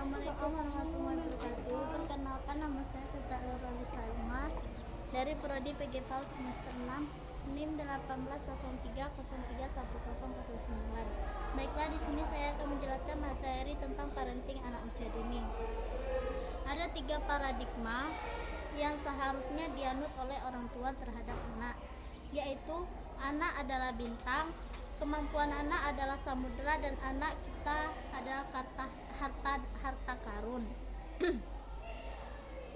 Assalamualaikum warahmatullahi wabarakatuh. Perkenalkan, nama saya Teta Nurali Salma dari Prodi PG PAUD semester 6, NIM 1803031009. Baiklah, di sini saya akan menjelaskan materi tentang parenting anak usia dini. Ada 3 paradigma yang seharusnya dianut oleh orang tua terhadap anak, yaitu anak adalah bintang, kemampuan anak adalah samudera, dan anak kita adalah harta karun.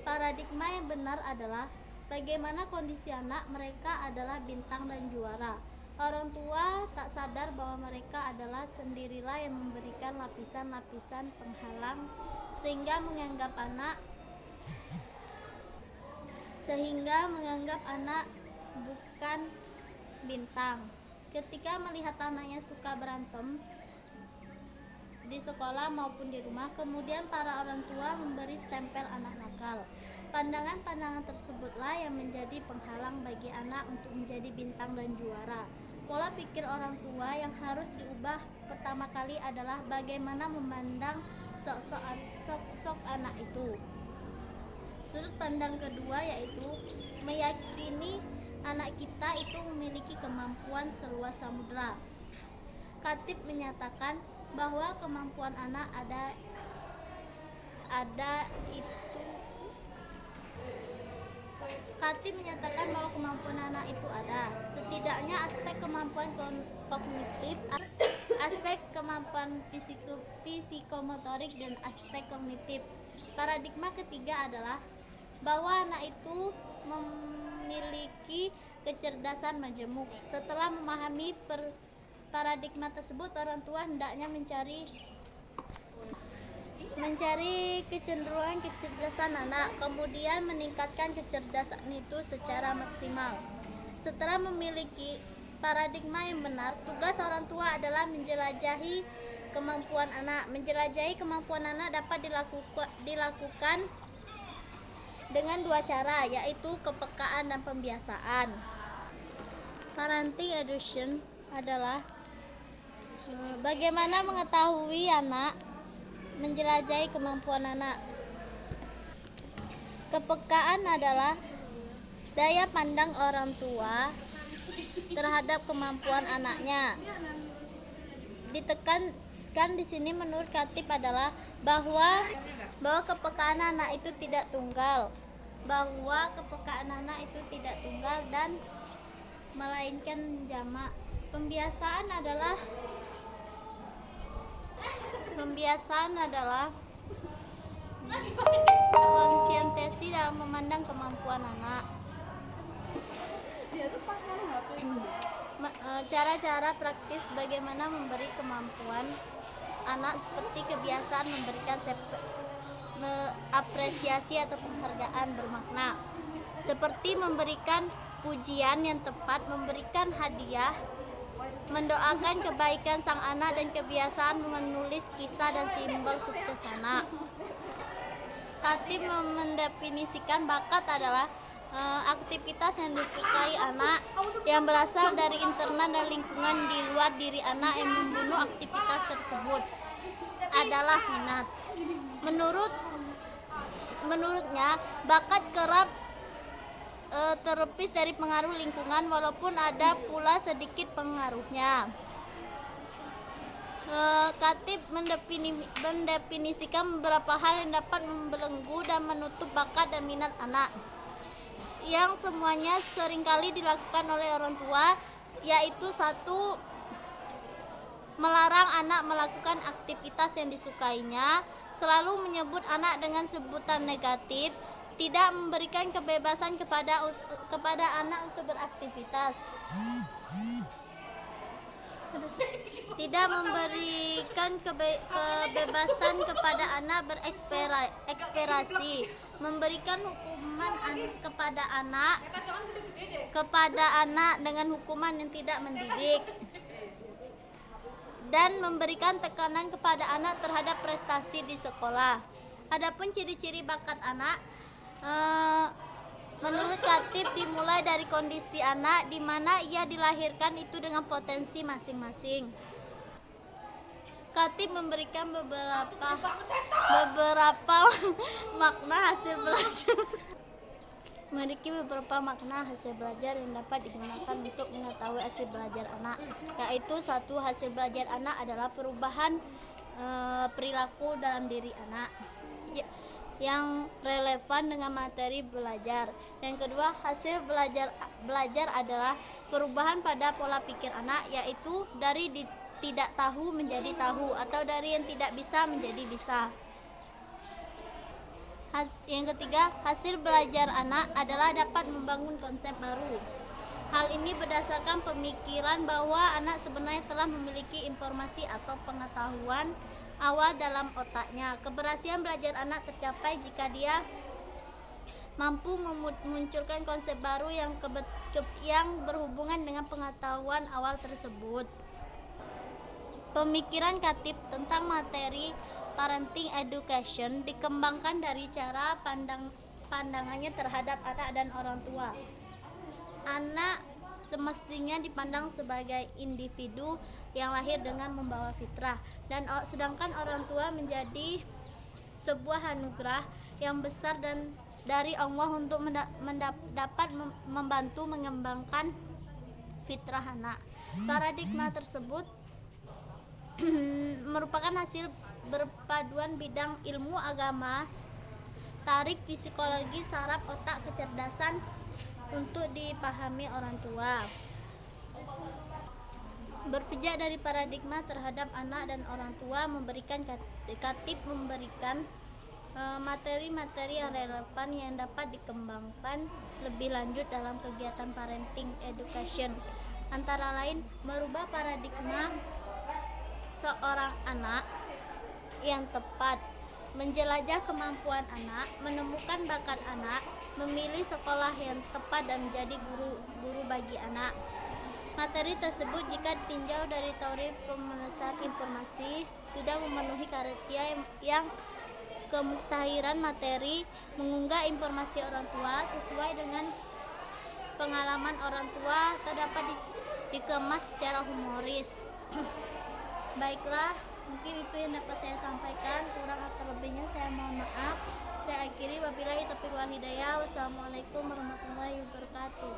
Paradigma yang benar adalah bagaimana kondisi anak mereka adalah bintang dan juara. Orang tua tak sadar bahwa mereka adalah sendirilah yang memberikan lapisan-lapisan penghalang sehingga menganggap anak bukan bintang. Ketika melihat anaknya suka berantem di sekolah maupun di rumah, kemudian para orang tua memberi stempel anak nakal. Pandangan-pandangan tersebutlah yang menjadi penghalang bagi anak untuk menjadi bintang dan juara. Pola pikir orang tua yang harus diubah pertama kali adalah bagaimana memandang sosok anak itu. Sudut pandang kedua yaitu meyakini anak kita itu memiliki kemampuan seluas samudera. Khatib menyatakan bahwa kemampuan anak itu ada. Setidaknya aspek kemampuan kognitif, aspek kemampuan psikomotorik, dan aspek kognitif. Paradigma ketiga adalah bahwa anak itu memiliki kecerdasan majemuk. Setelah memahami paradigma tersebut, orang tua hendaknya mencari kecenderungan anak, kemudian meningkatkan kecerdasan itu secara maksimal. Setelah memiliki paradigma yang benar, tugas orang tua adalah menjelajahi kemampuan anak. Menjelajahi kemampuan anak dapat dilakukan dengan 2 cara, yaitu kepekaan dan pembiasaan. Parenting education adalah bagaimana mengetahui anak, menjelajahi kemampuan anak. Kepekaan adalah daya pandang orang tua terhadap kemampuan anaknya. Ditekankan di sini menurut Khatib adalah bahwa kepekaan anak itu tidak tunggal, dan melainkan jamak. Pembiasaan adalah konsistensi dalam memandang kemampuan anak. Cara-cara praktis bagaimana memberi kemampuan anak seperti kebiasaan memberikan apresiasi atau penghargaan bermakna, seperti memberikan pujian yang tepat, memberikan hadiah, mendoakan kebaikan sang anak, dan kebiasaan menulis kisah dan simbol sukses anak. Khatib mendefinisikan bakat adalah aktivitas yang disukai anak yang berasal dari internal dan lingkungan di luar diri anak. Yang membunuh aktivitas tersebut adalah minat. Menurutnya, bakat kerap terlepis dari pengaruh lingkungan, walaupun ada pula sedikit pengaruhnya. Khatib mendefinisikan beberapa hal yang dapat membelenggu dan menutup bakat dan minat anak, yang semuanya seringkali dilakukan oleh orang tua, yaitu 1. Melarang anak melakukan aktivitas yang disukainya, selalu menyebut anak dengan sebutan negatif, tidak memberikan kebebasan kepada anak untuk beraktivitas, tidak memberikan kebebasan kepada anak berekspresi, memberikan hukuman kepada anak dengan hukuman yang tidak mendidik, dan memberikan tekanan kepada anak terhadap prestasi di sekolah. Adapun ciri-ciri bakat anak, menurut Khatib dimulai dari kondisi anak di mana ia dilahirkan itu dengan potensi masing-masing. Khatib memberikan beberapa makna hasil belajar. Memiliki beberapa makna hasil belajar yang dapat digunakan untuk mengetahui hasil belajar anak, yaitu satu, hasil belajar anak adalah perubahan perilaku dalam diri anak yang relevan dengan materi belajar. Yang kedua, hasil belajar adalah perubahan pada pola pikir anak, yaitu dari tidak tahu menjadi tahu atau dari yang tidak bisa menjadi bisa. Yang ketiga, hasil belajar anak adalah dapat membangun konsep baru. Hal ini berdasarkan pemikiran bahwa anak sebenarnya telah memiliki informasi atau pengetahuan awal dalam otaknya. Keberhasilan belajar anak tercapai jika dia mampu memunculkan konsep baru yang berhubungan dengan pengetahuan awal tersebut. Pemikiran Khatib tentang materi parenting education dikembangkan dari cara pandangannya terhadap anak dan orang tua. Anak semestinya dipandang sebagai individu yang lahir dengan membawa fitrah, dan sedangkan orang tua menjadi sebuah anugerah yang besar dan dari Allah untuk dapat membantu mengembangkan fitrah anak. Paradigma tersebut merupakan hasil berpaduan bidang ilmu agama, tarik psikologi, saraf otak, kecerdasan untuk dipahami orang tua. Berpijak dari paradigma terhadap anak dan orang tua, Khatib memberikan materi-materi yang relevan yang dapat dikembangkan lebih lanjut dalam kegiatan parenting education, antara lain merubah paradigma seorang anak yang tepat, menjelajah kemampuan anak, menemukan bakat anak, memilih sekolah yang tepat dan menjadi guru bagi anak. Materi tersebut jika ditinjau dari teori pemrosesan informasi sudah memenuhi kriteria yang kemutahiran materi, mengunggah informasi orang tua sesuai dengan pengalaman orang tua atau dapat dikemas secara humoris. Baiklah, mungkin itu yang dapat saya sampaikan, kurang atau lebihnya saya mohon maaf. Saya akhiri, wabillahi taufiq wal hidayah. Wassalamualaikum warahmatullahi wabarakatuh.